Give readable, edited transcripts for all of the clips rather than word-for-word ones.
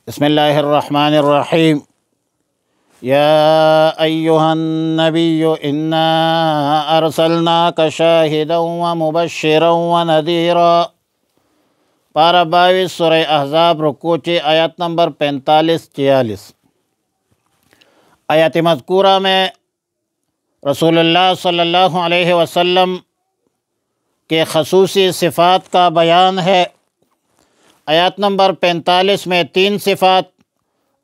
بسم اللہ الرحمن الرحیم یا ایہا النبی انا ارسلناک شاہدا ومبشرا ونذیرا۔ پارہ 22 سورہ احزاب رکوع آیت نمبر 45-46۔ آیت مذکورہ میں رسول اللہ صلی اللہ علیہ وسلم کے خصوصی صفات کا بیان ہے۔ آیت نمبر 45 میں 3 صفات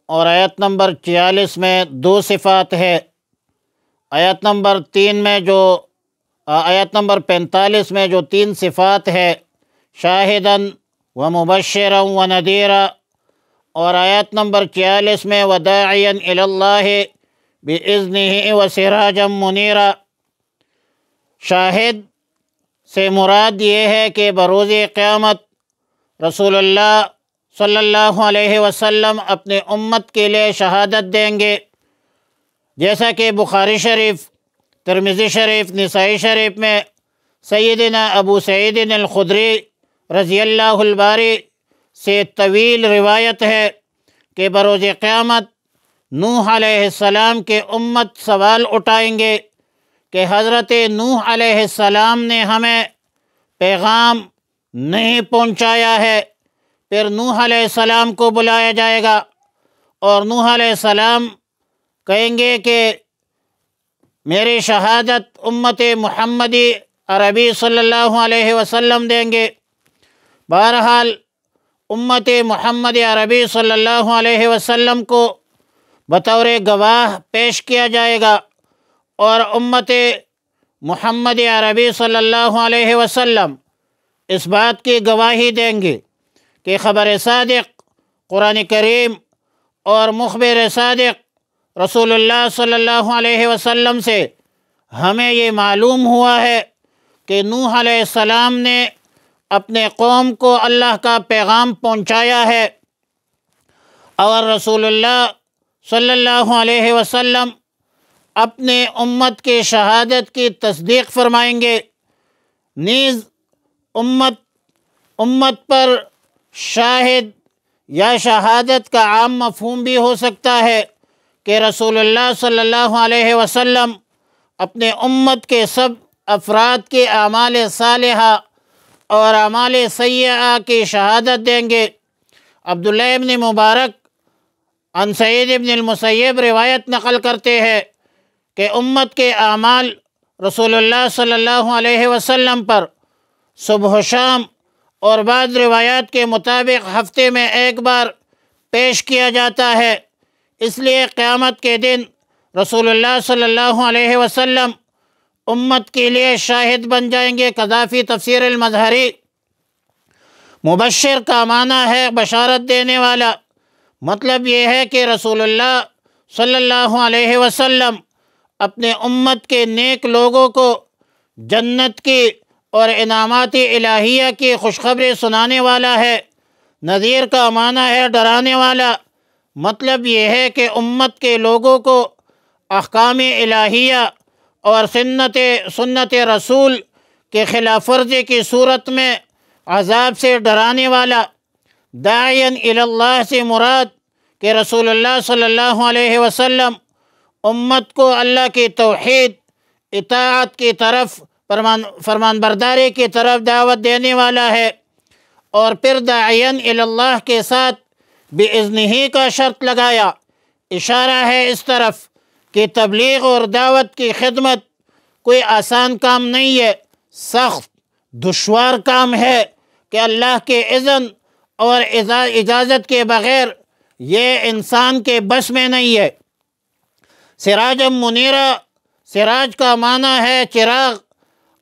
اور آیت نمبر 46 میں 2 صفات ہے۔ آیت نمبر 45 میں جو 3 صفات ہے، شاہداً و مبشرا و نذیرا، اور آیت نمبر 46 میں وداعیا الی اللہ باذنہ و سراجا منیرا۔ شاہد سے مراد یہ ہے کہ بروز قیامت رسول اللہ صلی اللہ علیہ وسلم اپنے امت کے لیے شہادت دیں گے، جیسا کہ بخاری شریف، ترمذی شریف، نسائی شریف میں سیدنا ابو سعید الخدری رضی اللہ الباری سے طویل روایت ہے کہ بروز قیامت نوح علیہ السلام کے امت سوال اٹھائیں گے کہ حضرت نوح علیہ السلام نے ہمیں پیغام نہیں پہنچایا ہے۔ پھر نوح علیہ السلام کو بلایا جائے گا اور نوح علیہ السلام کہیں گے کہ میری شہادت امت محمدی عربی صلی اللہ علیہ وسلم دیں گے۔ بہرحال امت محمد عربی صلی اللہ علیہ وسلم کو بطور گواہ پیش کیا جائے گا، اور امت محمد عربی صلی اللہ علیہ وسلم اس بات کی گواہی دیں گے کہ خبر صادق قرآن کریم اور مخبر صادق رسول اللہ صلی اللہ علیہ وسلم سے ہمیں یہ معلوم ہوا ہے کہ نوح علیہ السلام نے اپنے قوم کو اللہ کا پیغام پہنچایا ہے، اور رسول اللہ صلی اللہ علیہ وسلم اپنے امت کی شہادت کی تصدیق فرمائیں گے۔ نیز امت پر شاہد یا شہادت کا عام مفہوم بھی ہو سکتا ہے کہ رسول اللہ صلی اللہ علیہ وسلم اپنے امت کے سب افراد کے اعمال صالحہ اور اعمال سیئہ کی شہادت دیں گے۔ عبداللہ ابن مبارک عن سعید ابن المسیب روایت نقل کرتے ہیں کہ امت کے اعمال رسول اللہ صلی اللہ علیہ وسلم پر صبح و شام اور بعض روایات کے مطابق ہفتے میں ایک بار پیش کیا جاتا ہے۔ اس لیے قیامت کے دن رسول اللہ صلی اللہ علیہ وسلم امت کے لیے شاہد بن جائیں گے۔ قذافی تفسیر المظہری، مبشر کا معنی ہے بشارت دینے والا۔ مطلب یہ ہے کہ رسول اللہ صلی اللہ علیہ وسلم اپنے امت کے نیک لوگوں کو جنت کی اور انعامات الہیہ کی خوشخبری سنانے والا ہے۔ نذیر کا معنی ہے ڈرانے والا۔ مطلب یہ ہے کہ امت کے لوگوں کو احکام الہیہ اور سنت رسول کے خلاف ورزی کی صورت میں عذاب سے ڈرانے والا۔ داعیاً الی اللہ سے مراد کہ رسول اللہ صلی اللہ علیہ وسلم امت کو اللہ کی توحید، اطاعت کی طرف، فرمان برداری کی طرف دعوت دینے والا ہے، اور پھر داعیاً الی اللہ کے ساتھ باذنہ کا شرط لگایا۔ اشارہ ہے اس طرف کہ تبلیغ اور دعوت کی خدمت کوئی آسان کام نہیں ہے، سخت دشوار کام ہے کہ اللہ کے اذن اور اجازت کے بغیر یہ انسان کے بس میں نہیں ہے۔ سراج منیرا، سراج کا معنی ہے چراغ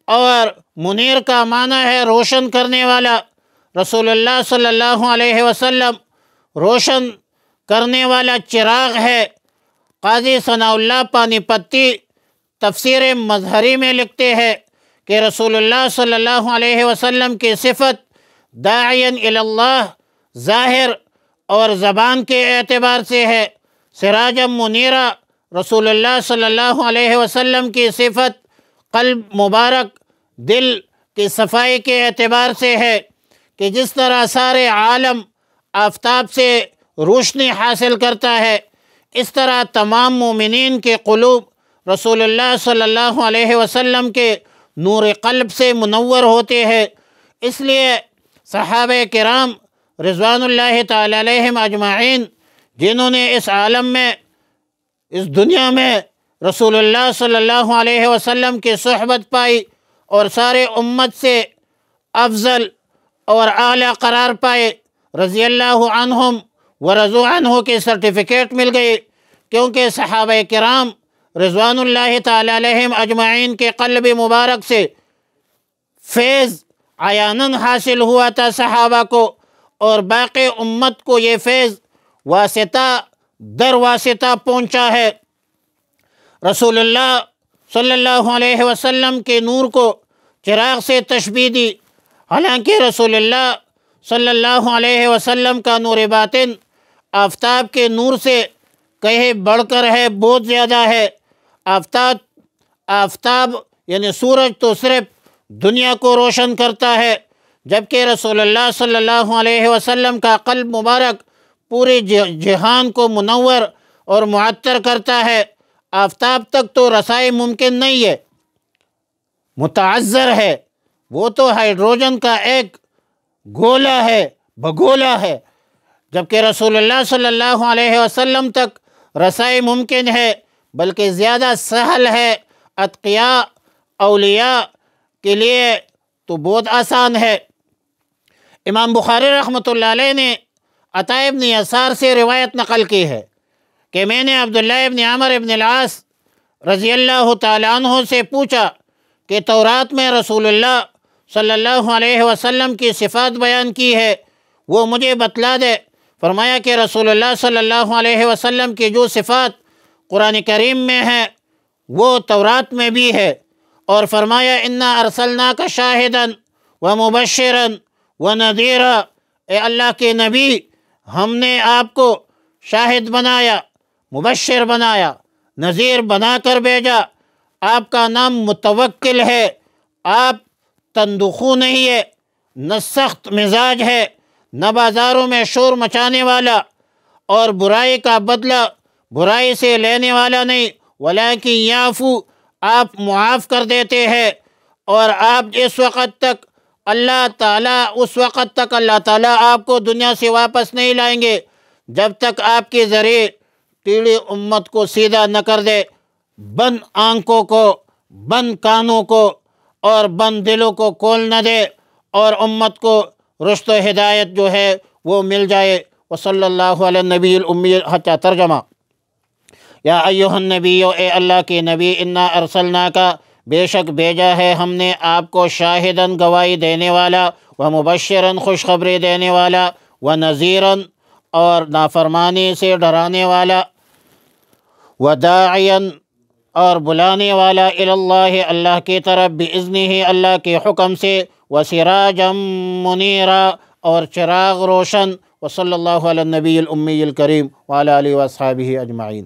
اور منیر کا معنی ہے روشن کرنے والا۔ رسول اللہ صلی اللہ علیہ وسلم روشن کرنے والا چراغ ہے۔ قاضی ثناء اللہ پانی پتی تفسیر مظہری میں لکھتے ہیں کہ رسول اللہ صلی اللہ علیہ وسلم کی صفت داعیاً الی اللہ ظاہر اور زبان کے اعتبار سے ہے۔ سراج منیرا رسول اللہ صلی اللہ علیہ وسلم کی صفت قلب مبارک، دل کی صفائی کے اعتبار سے ہے کہ جس طرح سارے عالم آفتاب سے روشنی حاصل کرتا ہے، اس طرح تمام مومنین کے قلوب رسول اللہ صلی اللہ علیہ وسلم کے نور قلب سے منور ہوتے ہیں۔ اس لیے صحابہ کرام رضوان اللہ تعالی علیہم اجمعین، جنہوں نے اس عالم میں، اس دنیا میں رسول اللہ صلی اللہ علیہ وسلم کی صحبت پائی اور سارے امت سے افضل اور اعلیٰ قرار پائے، رضی اللہ عنہم ورضوا عنہ کے سرٹیفکیٹ مل گئی، کیونکہ صحابہ کرام رضوان اللہ تعالی علیہم اجمعین کے قلب مبارک سے فیض عیاناً حاصل ہوا تھا صحابہ کو، اور باقی امت کو یہ فیض واسطہ در واسطہ پہنچا ہے۔ رسول اللہ صلی اللہ علیہ وسلم کے نور کو چراغ سے تشبیہ دی، حالانکہ رسول اللہ صلی اللہ علیہ وسلم کا نور باطن آفتاب کے نور سے کہیں بڑھ کر ہے، بہت زیادہ ہے۔ آفتاب یعنی سورج تو صرف دنیا کو روشن کرتا ہے، جبکہ رسول اللہ صلی اللہ علیہ وسلم کا قلب مبارک پورے جہان کو منور اور معطر کرتا ہے۔ آفتاب تک تو رسائی ممکن نہیں ہے، متعذر ہے، وہ تو ہائیڈروجن کا ایک گولا ہے، بگولا ہے، جبکہ رسول اللہ صلی اللہ علیہ وسلم تک رسائی ممکن ہے، بلکہ زیادہ سہل ہے۔ اتقیاء اولیاء کے لیے تو بہت آسان ہے۔ امام بخاری رحمۃ اللہ علیہ نے عطاء ابن یسار سے روایت نقل کی ہے کہ میں نے عبداللہ ابن عمر ابن العاص رضی اللہ تعالیٰ عنہ سے پوچھا کہ تورات میں رسول اللہ صلی اللہ علیہ وسلم کی صفات بیان کی ہے، وہ مجھے بتلا دے۔ فرمایا کہ رسول اللہ صلی اللہ علیہ وسلم کی جو صفات قرآن کریم میں ہیں وہ تورات میں بھی ہے، اور فرمایا انا ارسلناک شاہدا ومبشرا ونذیرا، اے اللہ کے نبی، ہم نے آپ کو شاہد بنایا، مبشر بنایا، نذیر بنا کر بھیجا۔ آپ کا نام متوکل ہے، آپ تندخو نہیں ہے، نہ سخت مزاج ہے، نہ بازاروں میں شور مچانے والا، اور برائی کا بدلہ برائی سے لینے والا نہیں، ولیکن یعفو، آپ معاف کر دیتے ہیں۔ اور آپ اس وقت تک اس وقت تک اللہ تعالیٰ آپ کو دنیا سے واپس نہیں لائیں گے جب تک آپ کے ذریعے ٹیڑھی امت کو سیدھا نہ کر دے، بند آنکھوں کو، بند کانوں کو اور بند دلوں کو کھول نہ دے، اور امت کو رشد و ہدایت جو ہے وہ مل جائے۔ وصلی اللہ علی النبی الامی حتیٰ ترجمہ۔ یا ایھا النبی، اے اللہ کے نبی، انا ارسلناکا، بے شک بھیجا ہے ہم نے آپ کو، شاہداً گواہی دینے والا، ومبشراً خوشخبری دینے والا، ونذیراً اور نافرمانی سے ڈرانے والا، وداعیاً اور بلانے والا، الی اللہ، اللہ کی طرف، باذنہ، اللہ کے حکم سے، وسراجا منیرا، اور چراغ روشن۔ وصلی اللہ علی النبی الامی الکریم وعلی آلہ واصحابہ اجمعین۔